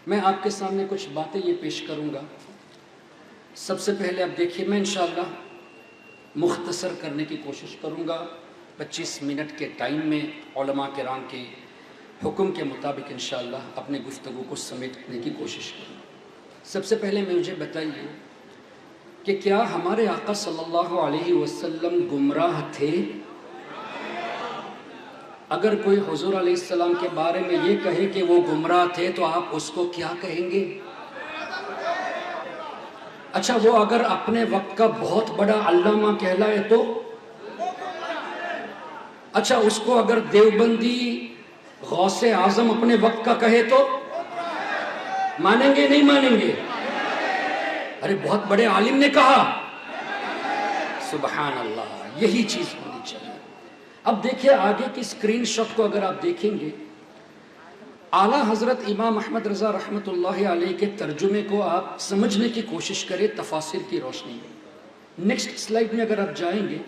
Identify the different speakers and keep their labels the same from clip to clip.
Speaker 1: میں آپ کے سامنے کچھ باتیں یہ پیش کروں گا۔ سب سے پہلے اب دیکھیے، میں انشاءاللہ مختصر کرنے کی کوشش کروں گا 25 منٹ کے ٹائم میں، علماء کرام کے حکم کے مطابق انشاءاللہ اپنے گفتگو کو سمیٹنے کی کوشش کروں گا۔ سب سے پہلے مجھے بتائیے کہ کیا ہمارے آقا صلی اللہ علیہ وسلم گمراہ تھے؟ اگر کوئی حضور علیہ السلام کے بارے میں یہ کہے کہ وہ گمراہ تھے تو آپ اس کو کیا کہیں گے؟ اچھا، وہ اگر اپنے وقت کا بہت بڑا علامہ کہلائے تو؟ اچھا، اس کو اگر دیوبندی غوث اعظم اپنے وقت کا کہے تو مانیں گے نہیں مانیں گے؟ ارے بہت بڑے عالم نے کہا، سبحان اللہ، یہی چیز ہونی چاہیے۔ اب دیکھیں آگے کی سکرین شاٹ کو اگر آپ دیکھیں گے، اعلیٰ حضرت امام احمد رضا رحمۃ اللہ علیہ کے ترجمے کو آپ سمجھنے کی کوشش کریں تفاسیر کی روشنی میں۔ نیکسٹ سلائیڈ میں اگر آپ جائیں گے،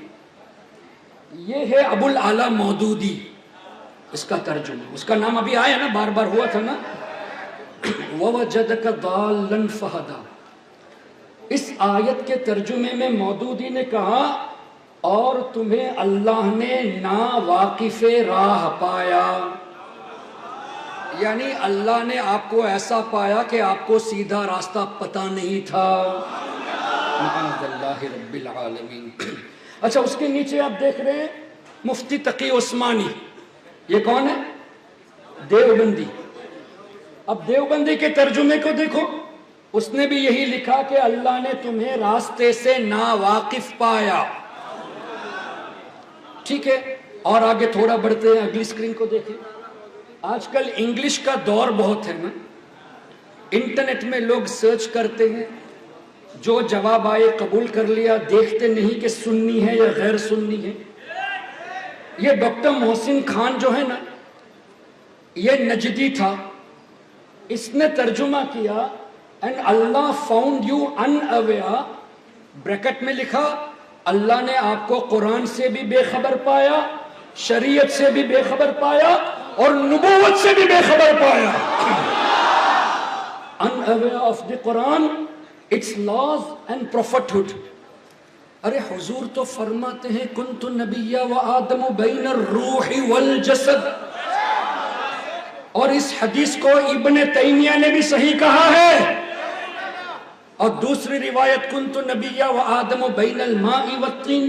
Speaker 1: یہ ہے ابو الاعلیٰ مودودی، اس کا ترجمہ، اس کا نام ابھی آیا نا، بار بار ہوا تھا نا، وَوَجَدَكَ ضَالًّا فَهَدَىٰ۔ اس آیت کے ترجمے میں مودودی نے کہا، اور تمہیں اللہ نے ناواقف راہ پایا، یعنی اللہ نے آپ کو ایسا پایا کہ آپ کو سیدھا راستہ پتہ نہیں تھا۔ معاذ اللہ رب العالمین۔ اچھا، اس کے نیچے آپ دیکھ رہے ہیں مفتی تقی عثمانی، یہ کون ہے؟ دیوبندی۔ اب دیوبندی کے ترجمے کو دیکھو، اس نے بھی یہی لکھا کہ اللہ نے تمہیں راستے سے ناواقف پایا۔ ٹھیک ہے، اور آگے تھوڑا بڑھتے ہیں، اگلی سکرین کو دیکھیں۔ آج کل انگلش کا دور بہت ہے نا، انٹرنیٹ میں لوگ سرچ کرتے ہیں، جو جواب آئے قبول کر لیا، دیکھتے نہیں کہ سنی ہے یا غیر سنی ہے۔ یہ ڈاکٹر محسن خان جو ہے نا، یہ نجدی تھا، اس نے ترجمہ کیا and Allah found you unaware، bracket میں لکھا اللہ نے آپ کو قرآن سے بھی بے خبر پایا، شریعت سے بھی بے خبر پایا، اور نبوت سے بھی بے خبر پایا۔ unaware of the Quran, its laws and prophethood۔ ارے حضور تو فرماتے ہیں کنت نبی و آدم بین الروح والجسد، اور اس حدیث کو ابن تیمیہ نے بھی صحیح کہا ہے۔ اور دوسری روایت کنت نبی و آدم بین الماء والطین،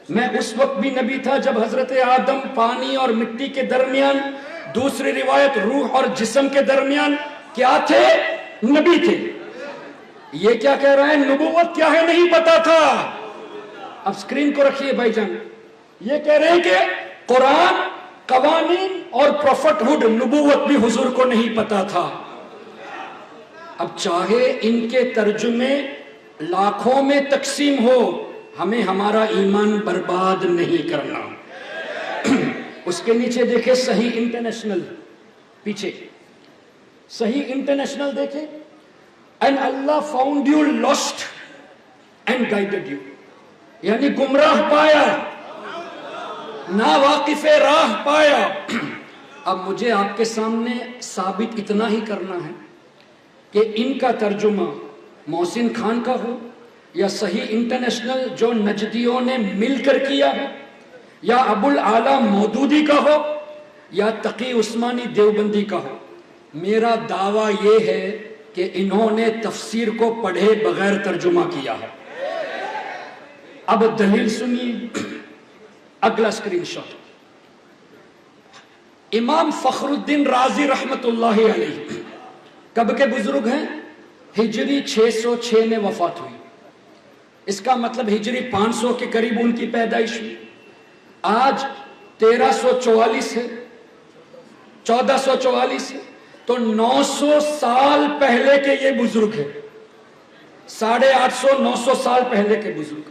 Speaker 1: میں اس وقت بھی نبی تھا جب حضرت آدم پانی اور مٹی کے درمیان، دوسری روایت روح اور جسم کے درمیان کیا تھے؟ نبی تھے۔ یہ کیا کہہ رہا ہے؟ نبوت کیا ہے نہیں پتا تھا۔ اب سکرین کو رکھیے بھائی جان، یہ کہہ رہے ہیں کہ قرآن، قوانین اور پروفٹ ہوڈ، نبوت بھی حضور کو نہیں پتا تھا۔ اب چاہے ان کے ترجمے لاکھوں میں تقسیم ہو، ہمیں ہمارا ایمان برباد نہیں کرنا۔ اس کے نیچے دیکھیں صحیح انٹرنیشنل، پیچھے صحیح انٹرنیشنل دیکھیں، and Allah found you lost and guided you، یعنی گمراہ پایا، ناواقف راہ پایا۔ اب مجھے آپ کے سامنے ثابت اتنا ہی کرنا ہے کہ ان کا ترجمہ محسن خان کا ہو، یا صحیح انٹرنیشنل جو نجدیوں نے مل کر کیا ہے، یا ابو الاعلیٰ مودودی کا ہو، یا تقی عثمانی دیوبندی کا ہو، میرا دعویٰ یہ ہے کہ انہوں نے تفسیر کو پڑھے بغیر ترجمہ کیا ہے۔ اب دلیل سنیے، اگلا سکرین شاٹ۔ امام فخر الدین رازی رحمت اللہ علیہ کب کے بزرگ ہیں؟ ہجری 606 میں وفات ہوئی، اس کا مطلب ہجری 500 کے قریب ان کی پیدائش ہوئی۔ آج 1344 ہے، 1444 ہے، تو 900 سال پہلے کے یہ بزرگ ہیں، 850 900 سال پہلے کے بزرگ۔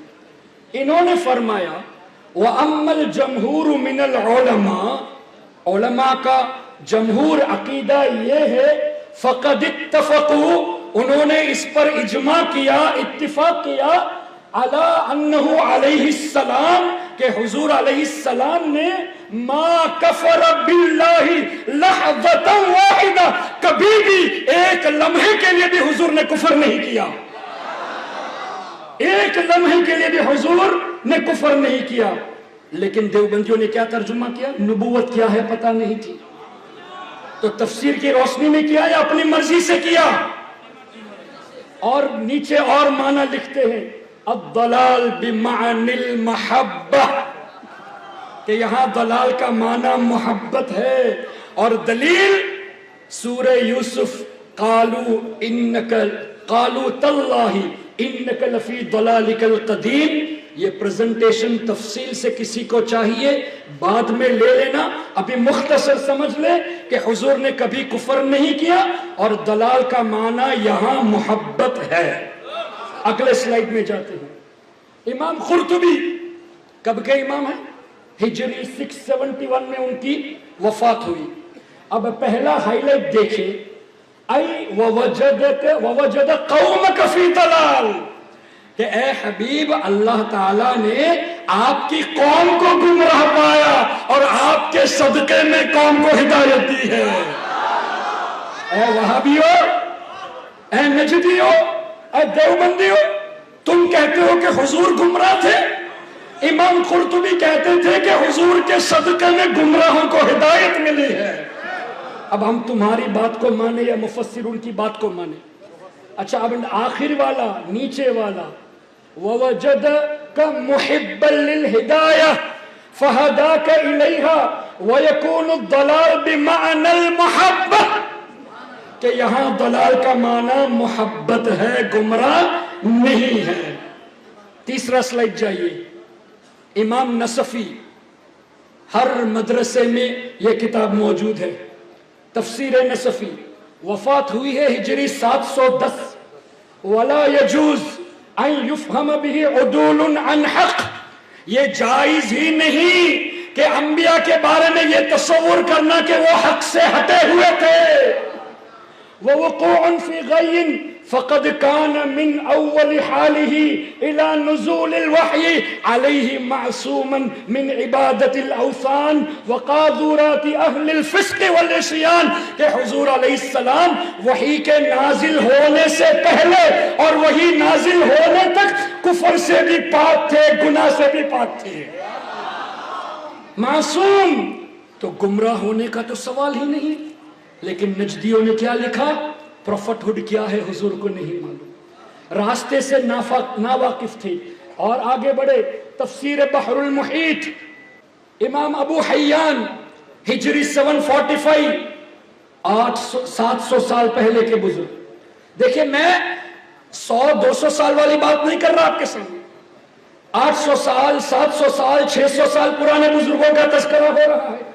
Speaker 1: انہوں نے فرمایا وَأَمَّا الْجَمْهُورُ مِنَ الْعُلَمَاءِ، علماء کا جمہور عقیدہ یہ ہے، فَقَدْ اتَّفَقُوا، انہوں نے اس پر اجماع کیا، اتفاق کیا، عَلَىٰ أَنَّهُ علیہ السلام، کہ حضور علیہ السلام نے ما کفر باللہ لحظۃ واحدہ، کبھی بھی ایک لمحے کے لیے بھی حضور نے کفر نہیں کیا، ایک لمحے کے لیے بھی حضور نے کفر نہیں کیا۔ لیکن دیوبندیوں نے کیا ترجمہ کیا؟ نبوت کیا ہے پتہ نہیں تھی، تو تفسیر کی روشنی میں کیا یا اپنی مرضی سے کیا؟ اور نیچے اور معنی لکھتے ہیں الضلال بمعنی المحبہ، کہ یہاں ضلال کا معنی محبت ہے۔ اور دلیل سورہ یوسف قالوا تاللہ انک لفی ضلالک القدیم، یہ پریزنٹیشن تفصیل سے کسی کو چاہیے بعد میں لے لینا، ابھی مختصر سمجھ لے کہ حضور نے کبھی کفر نہیں کیا، اور ضلال کا معنی یہاں محبت ہے۔ اگلے سلائیڈ میں جاتے ہیں۔ امام قرطبی کب کے امام ہیں؟ ہجری 671 میں ان کی وفات ہوئی۔ اب پہلا ہائی لائٹ دیکھیں، ای ووجد قومک فی ضلال، کہ اے حبیب اللہ تعالیٰ نے آپ کی قوم کو گمراہ پایا اور آپ کے صدقے میں قوم کو ہدایت دی ہے۔ اے وہابیو، اے نجدیو، اے دیوبندیو، تم کہتے ہو کہ حضور گمراہ تھے، امام قرطبی کہتے تھے کہ حضور کے صدقے میں گمراہوں کو ہدایت ملی ہے۔ اب ہم تمہاری بات کو مانے یا مفسرون کی بات کو مانے؟ اچھا، اب آخر والا، نیچے والا، وَوَجَدَكَ مُحِبًّا لِلْهِدَایَةِ فَهَدَاكَ إِلَيْهَا وَيَكُونُ الضَّلَالُ بِمَعْنَى الْمُحَبَّةِ، کہ یہاں ضلال کا معنی محبت ہے، گمراہ نہیں ہے۔ تیسرا سلائیڈ جائیے۔ امام نصفی، ہر مدرسے میں یہ کتاب موجود ہے، تفسیر نصفی، وفات ہوئی ہے ہجری 710۔ وَلَا يَجُوزُ ان یفہم بہ عدول عن حق، یہ جائز ہی نہیں کہ انبیاء کے بارے میں یہ تصور کرنا کہ وہ حق سے ہٹے ہوئے تھے۔ ووقوع فی غی فقد کان من اول حالہ الى نزول الوحی علیہ معصوما من عبادت الاوثان وقاذورات اہل الفسق والعصیان، کہ حضور علیہ السلام وحی کے نازل ہونے سے پہلے اور وحی نازل ہونے تک کفر سے بھی پاک تھے، گناہ سے بھی پاک تھے۔ معصوم تو گمراہ ہونے کا تو سوال ہی نہیں۔ لیکن نجدیوں نے کیا لکھا؟ پروفٹ ہوڈ کیا ہے حضور کو نہیں معلوم، راستے سے ناواقف تھے۔ اور آگے بڑھے، تفسیر بحر المحیط، امام ابو حیان، ہجری 745، 700 سال پہلے کے بزرگ۔ دیکھیں، میں 100-200 سال والی بات نہیں کر رہا آپ کے سامنے، 800 سال، 700 سال، 600 سال پرانے بزرگوں کا تذکرہ ہو رہا ہے۔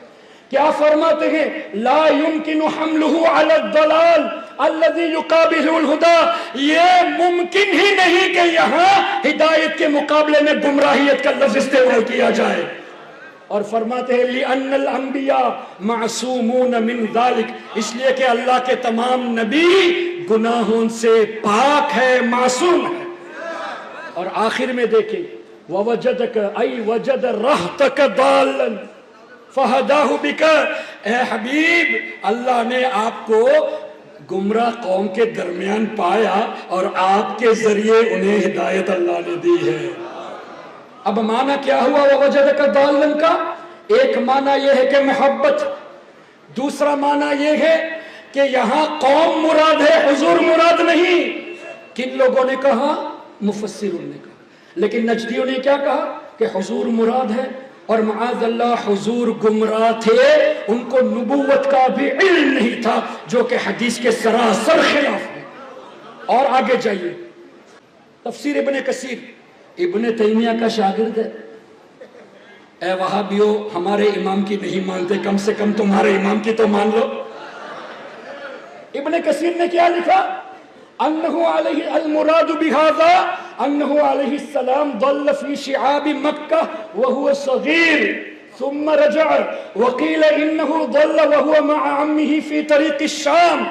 Speaker 1: کیا فرماتے ہیں؟ لا يمكن حمله على الضلال الذي يقابل الهدى، یہ ممکن ہی نہیں کہ یہاں ہدایت کے مقابلے میں گمراہیت کا لفظ استعمال کیا جائے۔ اور فرماتے ہیں لِأَنَّ الْأَنْبِيَاءَ مَعْصُومُونَ مِنْ ذَلِكَ، اس لیے کہ اللہ کے تمام نبی گناہوں سے پاک ہے، معصوم ہے۔ اور آخر میں دیکھیں، وَوَجَدَكَ أَيْ وَجَدَ رَحْتَكَ ضَالًّا فَهَدَاهُ بِكَ، اے حبیب اللہ نے آپ کو گمراہ قوم کے درمیان پایا اور آپ کے ذریعے انہیں ہدایت اللہ نے دی ہے۔ اب معنی کیا ہوا وَوَجَدَكَ ضَالًّا کا؟ ایک معنی یہ ہے کہ محبت، دوسرا معنی یہ ہے کہ یہاں قوم مراد ہے، حضور مراد نہیں۔ کن لوگوں نے کہا؟ مفسرون نے کہا۔ لیکن نجدیوں نے کیا کہا؟ کہ حضور مراد ہے، اور معاذ اللہ حضور گمراہ تھے، ان کو نبوت کا بھی علم نہیں تھا، جو کہ حدیث کے سراسر خلاف ہے۔ اور آگے جائیے، تفسیر ابن کثیر، ابن تیمیہ کا شاگرد ہے۔ اے وہابیو، ہمارے امام کی نہیں مانتے، کم سے کم تمہارے امام کی تو مان لو۔ ابن کثیر نے کیا لکھا؟ انہو علیہ المراد بہذا انہو علیہ السلام ضل فی شعاب مکہ وہو صغیر ثم رجع وقیل انہو ضل وہو مع عمہ فی طریق الشام۔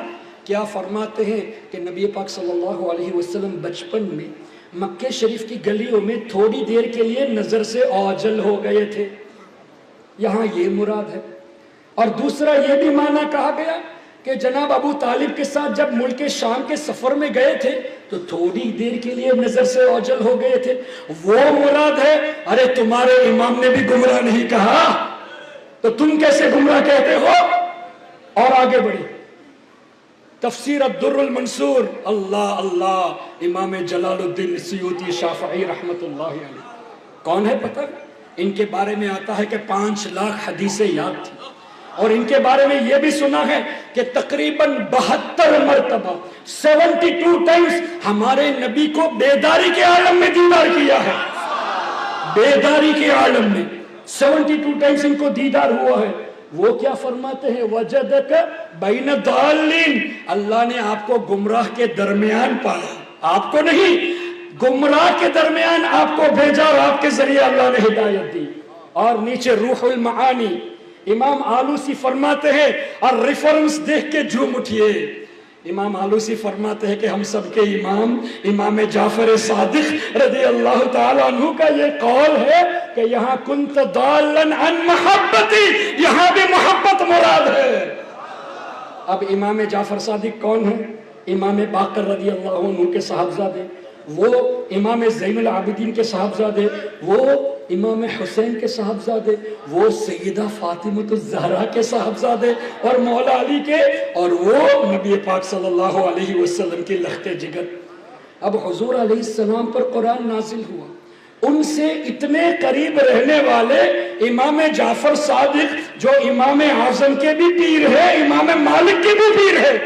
Speaker 1: کیا فرماتے ہیں کہ نبی پاک صلی اللہ علیہ وسلم بچپن میں مکہ شریف کی گلیوں میں تھوڑی دیر کے لیے نظر سے اوجل ہو گئے تھے، یہاں یہ مراد ہے۔ اور دوسرا یہ بھی معنی کہا گیا کہ جناب ابو طالب کے ساتھ جب ملک شام کے سفر میں گئے تھے تو تھوڑی دیر کے لیے نظر سے اوجل ہو گئے تھے، وہ مراد ہے۔ ارے تمہارے امام نے بھی گمراہ نہیں کہا تو تم کیسے گمراہ کہتے ہو؟ اور آگے بڑھے، تفسیر الدر المنصور، اللہ اللہ، امام جلال الدین سیوطی شافعی رحمت اللہ علیہ، کون ہے پتہ؟ ان کے بارے میں آتا ہے کہ 5 لاکھ حدیثیں یاد تھی، اور ان کے بارے میں یہ بھی سنا ہے کہ تقریباً 72 مرتبہ 72 ٹائمز ہمارے نبی کو بیداری کے عالم میں دیدار کیا ہے۔ بیداری کے عالم میں 72 ٹائمز ان کو دیدار ہوا ہے۔ وہ کیا فرماتے ہیں؟ وجدک بین الضالین، اللہ نے آپ کو گمراہ کے درمیان پایا، آپ کو نہیں، گمراہ کے درمیان آپ کو بھیجا اور آپ کے ذریعے اللہ نے ہدایت دی۔ اور نیچے روح المعانی امام آلوسی فرماتے ہیں، اور ریفرنس دیکھ کے جھوم اٹھئے، امام آلوسی فرماتے ہیں کہ ہم سب کے امام جعفر صادق رضی اللہ تعالیٰ عنہ کا یہ قول ہے کہ یہاں کنت ضالن عن محبتی، یہاں بھی محبت مراد ہے۔ اب امام جعفر صادق کون ہے؟ امام باقر رضی اللہ عنہ کے صاحبزادے، وہ امام زین العابدین کے صاحبزادے، وہ امام حسین کے صاحبزادے، وہ سیدہ فاطمہ الزہرا کے صاحبزادے اور مولا علی کے، اور وہ نبی پاک صلی اللہ علیہ وسلم کی لخت جگر۔ اب حضور علیہ السلام پر قرآن نازل ہوا، ان سے اتنے قریب رہنے والے امام جعفر صادق جو امام اعظم کے بھی پیر ہے، امام مالک کے بھی پیر ہے،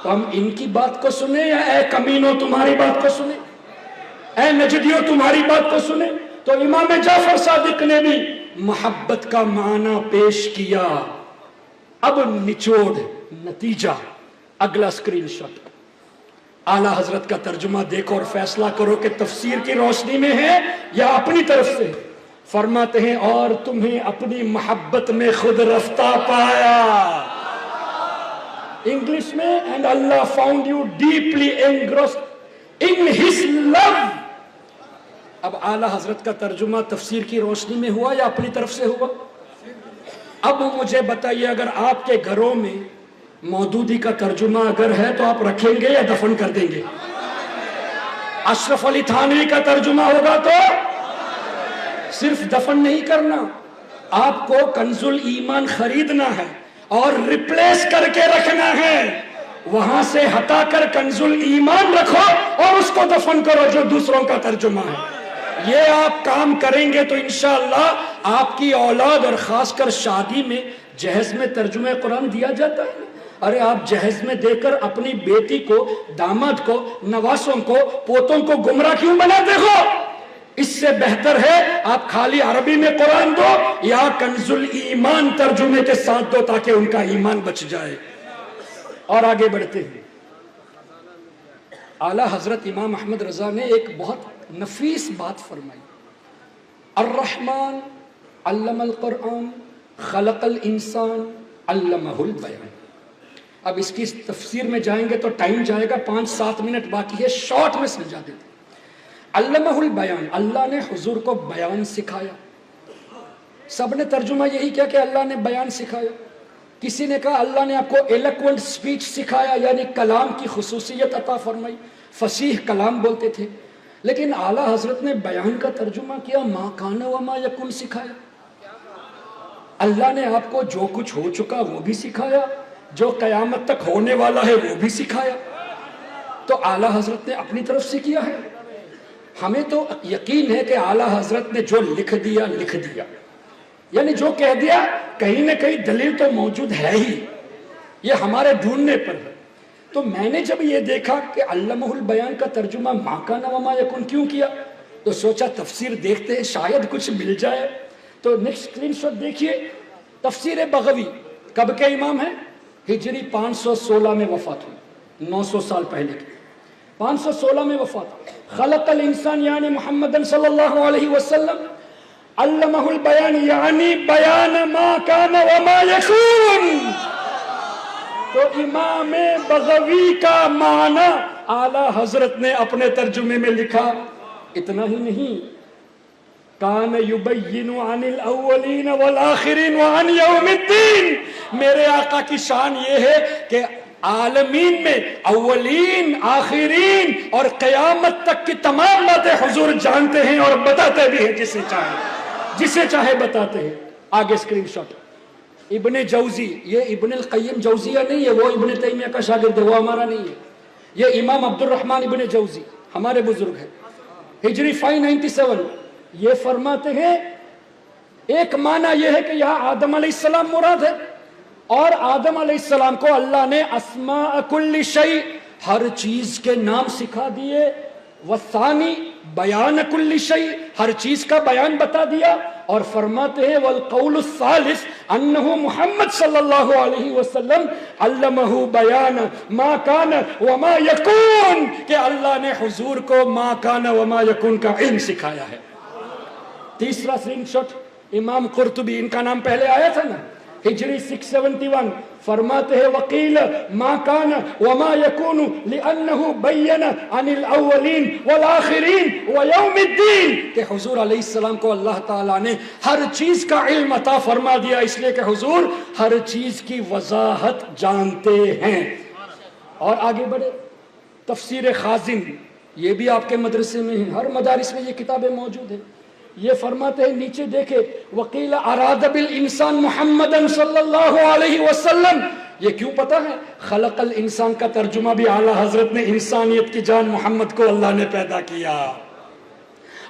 Speaker 1: تو ہم ان کی بات کو سنیں یا اے کمینوں تمہاری بات کو سنیں، اے نجدیوں تمہاری بات کو سنیں؟ تو امام جعفر صادق نے بھی محبت کا معنی پیش کیا۔ اب نچوڑ، نتیجہ، اگلا اسکرین شاٹ، اعلیٰ حضرت کا ترجمہ دیکھو اور فیصلہ کرو کہ تفسیر کی روشنی میں ہے یا اپنی طرف سے۔ فرماتے ہیں اور تمہیں اپنی محبت میں خود رفتہ پایا، انگلش میں and Allah found you deeply engrossed in his love۔ اب اعلیٰ حضرت کا ترجمہ تفسیر کی روشنی میں ہوا یا اپنی طرف سے ہوا؟ اب مجھے بتائیے، اگر آپ کے گھروں میں مودودی کا ترجمہ اگر ہے تو آپ رکھیں گے یا دفن کر دیں گے؟ اشرف علی تھانوی کا ترجمہ ہوگا تو صرف دفن نہیں کرنا، آپ کو کنز الایمان خریدنا ہے اور ریپلیس کر کے رکھنا ہے، وہاں سے ہٹا کر کنز الایمان رکھو اور اس کو دفن کرو جو دوسروں کا ترجمہ ہے۔ یہ آپ کام کریں گے تو انشاءاللہ آپ کی اولاد، اور خاص کر شادی میں جہیز میں ترجمہ قرآن دیا جاتا ہے، ارے آپ جہیز میں دے کر اپنی بیٹی کو، داماد کو، نواسوں کو، پوتوں کو گمراہ کیوں بناتے ہو؟ اس سے بہتر ہے آپ خالی عربی میں قرآن دو یا کنز الایمان ترجمے کے ساتھ دو تاکہ ان کا ایمان بچ جائے۔ اور آگے بڑھتے ہیں، اعلیٰ حضرت امام احمد رضا نے ایک بہت نفیس بات فرمائی، الرحمن علم القرآن خلق الانسان علمہ البیان۔ اب اس کی تفسیر میں جائیں گے تو ٹائم جائے گا، 5-7 منٹ باقی ہے، شارٹ میں سمجھا دیتے۔ علمہ البیان، اللہ نے حضور کو بیان سکھایا۔ سب نے ترجمہ یہی کیا کہ اللہ نے بیان سکھایا، کسی نے کہا اللہ نے آپ کو ایلوکوینٹ سپیچ سکھایا، یعنی کلام کی خصوصیت عطا فرمائی، فصیح کلام بولتے تھے۔ لیکن اعلیٰ حضرت نے بیان کا ترجمہ کیا ما کان و ما یکن سکھایا، اللہ نے آپ کو جو کچھ ہو چکا وہ بھی سکھایا، جو قیامت تک ہونے والا ہے وہ بھی سکھایا۔ تو اعلیٰ حضرت نے اپنی طرف سے کیا ہے، ہمیں تو یقین ہے کہ اعلیٰ حضرت نے جو لکھ دیا لکھ دیا، یعنی جو کہہ دیا کہیں نہ کہیں دلیل تو موجود ہے ہی، یہ ہمارے ڈھونڈنے پر ہے۔ تو میں نے جب یہ دیکھا کہ علمہ البیان کا ترجمہ ما کان و ما یکن کیوں کیا، تو سوچا تفسیر دیکھتے ہیں شاید کچھ مل جائے۔ تو نیکسٹ اسکرین شاٹ دیکھیے، تفسیر بغوی کب کے امام ہے؟ ہجری 516 میں وفات ہوئی، 900 سال پہلے کی، 516 میں وفات۔ خلق الانسان یعنی محمد صلی اللہ علیہ وسلم، علمہ البیان یعنی بیان ما کان و ما یکون۔ تو امام بغوی کا معنی اعلیٰ حضرت نے اپنے ترجمے میں لکھا۔ اتنا ہی نہیں، کان یبین عن الاولین والآخرین وعن یوم الدین. میرے آقا کی شان یہ ہے کہ عالمین میں اولین، آخرین اور قیامت تک کی تمام باتیں حضور جانتے ہیں اور بتاتے بھی ہیں جسے چاہے بتاتے ہیں. آگے اسکرین شاٹ. ابن جوزی، یہ ابن القیم جوزیہ نہیں ہے، وہ ابن تیمیہ کا شاگرد ہے، وہ ہمارا نہیں ہے. یہ امام عبد الرحمن ابن جوزی ہمارے بزرگ ہیں، ہجری 597. یہ فرماتے ہیں ایک معنی یہ ہے کہ یہاں آدم علیہ السلام مراد ہے، اور آدم علیہ السلام کو اللہ نے اسماء کل شیء، ہر چیز کے نام سکھا دیے. والثانی بیان کل شیء، ہر چیز کا بیان بتا دیا. اور فرماتے ہیں والقول الثالث انہ محمد صلی اللہ علیہ وسلم علمہ بیان ما کان وما یکون، کہ اللہ نے حضور کو ما کان وما یکون کا علم سکھایا ہے. تیسرا اسکرین شاٹ. امام قرطبی، ان کا نام پہلے آیا تھا نا، ہجری 671. فرماتے ہیں وقیل ما کان وما یکون لأنہ بین عن الاولین والآخرین ویوم الدین، کہ حضور علیہ السلام کو اللہ تعالیٰ نے ہر چیز کا علم عطا فرما دیا، اس لیے کہ حضور ہر چیز کی وضاحت جانتے ہیں. اور آگے بڑھے. تفسیر خازن، یہ بھی آپ کے مدرسے میں ہے، ہر مدارس میں یہ کتابیں موجود ہیں. یہ فرماتے ہیں نیچے دیکھے وقیل اراد بالانسان محمد صلی اللہ علیہ وسلم. یہ کیوں پتا ہے؟ خلق الانسان کا ترجمہ بھی اعلیٰ حضرت نے انسانیت کی جان محمد کو اللہ نے پیدا کیا.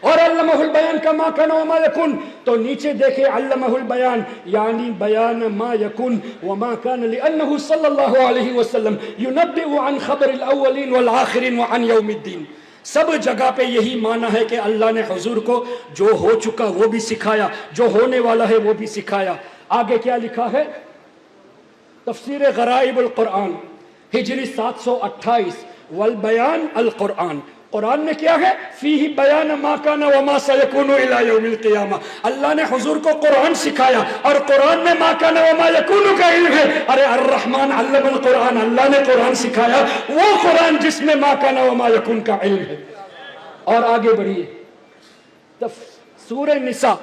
Speaker 1: اور علمہ البیان کا ما کان وما یکون، تو نیچے دیکھے علمہ البیان یعنی بیان ما یکون وما کان لأنہ صلی اللہ علیہ وسلم ینبئ عن خبر الاولین والآخرین وعن یوم الدین. سب جگہ پہ یہی معنی ہے کہ اللہ نے حضور کو جو ہو چکا وہ بھی سکھایا، جو ہونے والا ہے وہ بھی سکھایا. آگے کیا لکھا ہے؟ تفسیر غرائب القرآن، ہجری 728. والبیان القرآن، قرآن میں کیا ہے؟ فیہ بیان ما کان وما سیکون الی یوم القیامہ. اللہ نے حضور کو قرآن سکھایا، اور قرآن میں ما کان وما یکون کا علم ہے. ارے الرحمن علم القرآن، اللہ نے قرآن سکھایا، وہ قرآن جس میں ما کان وما یکون کا علم ہے. اور آگے بڑھیے. سورہ نساء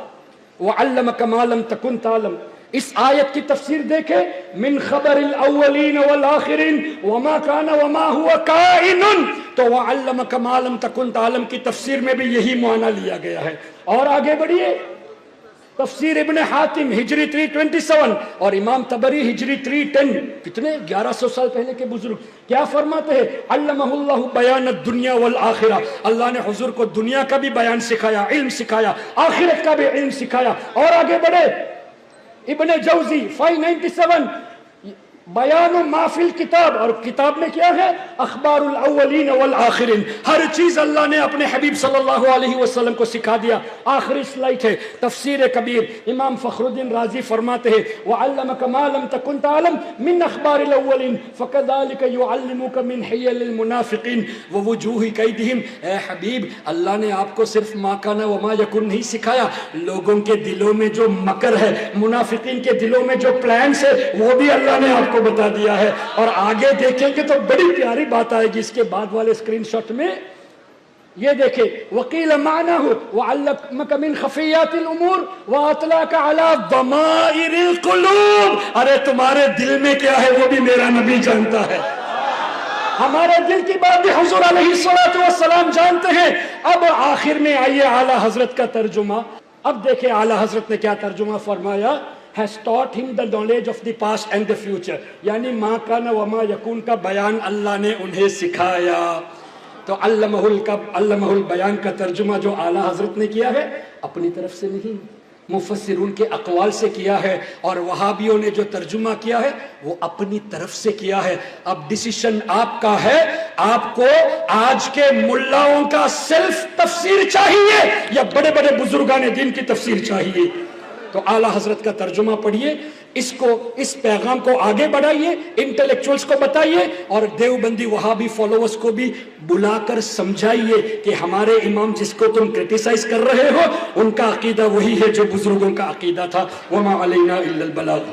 Speaker 1: وعلمک ما لم تکن تعلم، اس آیت کی تفسیر دیکھے من خبر الاولین والآخرین وما کان وما هو کائن، تو وعلمک ما لم تکن تعلم کی تفسیر میں بھی یہی معنی لیا گیا ہے. اور آگے بڑھیے. تفسیر ابن حاتم ہجری 327 اور امام طبری ہجری 310. کتنے 1100 سال پہلے کے بزرگ کیا فرماتے ہیں؟ علمہ اللہ بیان الدنیا والآخرہ، اللہ نے حضور کو دنیا کا بھی بیان سکھایا، علم سکھایا، آخرت کا بھی علم سکھایا. اور آگے بڑھے. ابن جوزی 597 بیان ما فی الکتاب، اور کتاب میں کیا ہے؟ اخبار الاولین والآخرین، ہر چیز اللہ نے اپنے حبیب صلی اللہ علیہ وسلم کو سکھا دیا. آخری سلائٹ ہے تفسیر کبیر. امام فخر الدین رازی فرماتے ہیں وعلمک ما لم تکن تعلم من اخبار الاولین فکذلک یعلمک من حیل المنافقین ووجوہ کیدہم. اے حبیب، اللہ نے آپ کو صرف ما کان وما یکن نہیں سکھایا، لوگوں کے دلوں میں جو مکر ہے، منافقین کے دلوں میں جو پلانس ہے، وہ بھی اللہ نے آپ کو بتا دیا ہے. اور آگے دیکھیں گے تو بڑی پیاری بات آئے گی اس کے بعد والے اسکرین شاٹ میں. یہ دیکھیں وقیل معناہ وعلمک من خفیات الامور واطلاک علی ضمائر القلوب. ارے تمہارے دل میں کیا ہے وہ بھی میرا نبی جانتا ہے. ہمارے دل کی بات بھی حضور علیہ السلام جانتے ہیں. اب آخر میں آئیے اعلیٰ حضرت کا ترجمہ. اب دیکھیں اعلیٰ حضرت نے کیا ترجمہ فرمایا. has taught him the knowledge of the past and the future، یعنی ما کان وما یکون کا بیان اللہ نے انہیں سکھایا. تو علمہ البیان کا ترجمہ جو اعلیٰ حضرت نے کیا ہے اپنی طرف سے نہیں، مفسرون کے اقوال سے کیا ہے، اور وہابیوں نے جو ترجمہ کیا ہے وہ اپنی طرف سے کیا ہے. اب ڈیسیشن آپ کا ہے، آپ کو آج کے ملاؤں کا سیلف تفسیر چاہیے یا بڑے بڑے بزرگان دین کی تفسیر چاہیے. تو اعلیٰ حضرت کا ترجمہ پڑھیے، اس پیغام کو آگے بڑھائیے، انٹلیکچوئلز کو بتائیے، اور دیوبندی وہابی فالوورز کو بھی بلا کر سمجھائیے کہ ہمارے امام جس کو تم کرٹیسائز کر رہے ہو ان کا عقیدہ وہی ہے جو بزرگوں کا عقیدہ تھا. وما علینا الا البلاغ.